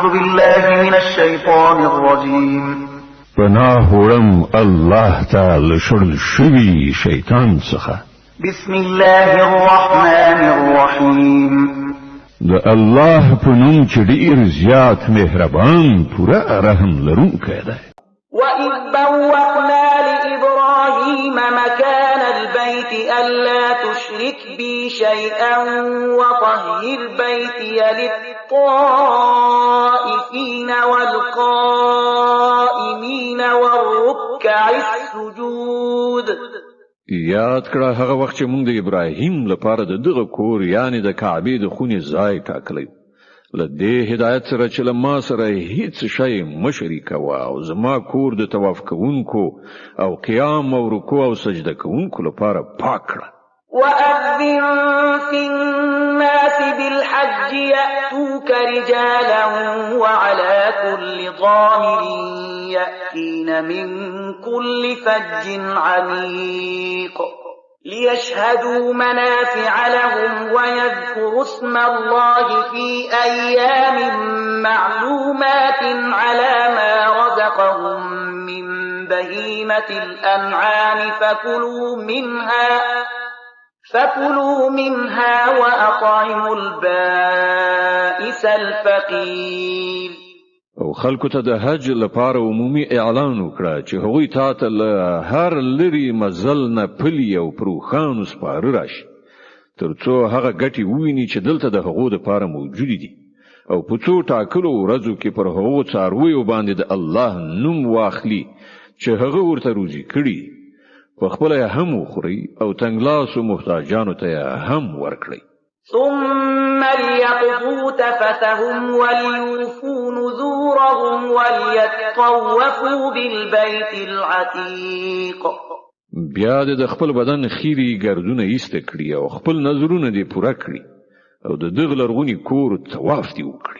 أعوذ بالله من الشيطان الرجيم پناه وړم الله تعالی شړل شوی شیطان څخه. بسم الله الرحمن الرحيم د الله په نوم چې ډیر زیات مهربان پوره رحم لرونکی دی. وَإِذْ بَوَّأْنَا لِإِبْرَاهِيمَ مَكَانَ الْبَيْتِ أَلَّا تُشْرِكْ بِي شَيْئًا وَطَهِّرْ بَيْتِيَ لِلطَّائِفِينَ وَالْقَائِمِينَ وَالرُّكَّعِ السُّجُودِ. یاد کړه هغه وخت چې موږ د ابراهیم لپاره د دغه کور یعنی د کعبه د خونې ځای ټاکلی. له دې هدایت سره چې له ما سره هیڅ شی مشرک او زما کور د طواف کوونکو او قیام او رکوع او سجده کوونکو لپاره پاک کړه. وَأَذِّن فِي النَّاسِ بِالْحَجِّ يَأْتُوكَ رِجَالًا وَعَلَى كُلِّ ضَامِرٍ يَأْتِينَ مِنْ كُلِّ فَجٍّ عَمِيقٍ ليشهدوا منافع لهم ويذكروا اسم الله في أيام معلومات على ما رزقهم من بهيمة الأنعام فكلوا منها وأطعموا البائس الفقير. او خلکو ته د حج لپاره عمومي اعلان وکړه چې هغوی ته له هر لري مزل نه پلی او پروخانو سپاره راشي ترڅو هغه ګټي وویني چې دلته د هغو لپاره موجود دي او په څو ټاکلو ورځو کې پر هغو څارویو باندې د الله نوم واخلي چې هغه ورته روزي کړي په خپل هم وخوري او تنګلاسو محتاجانو ته هم ورکړي. ثم ليقضوا تفثهم وليوفوا نذورهم وليطوفوا بالبيت العتيق. بیا د خپل بدن خيري ګردونه ایست کړی او خپل نظرونه دې پوره کړی او د دغه لرغونی کور طواف دی وکړي.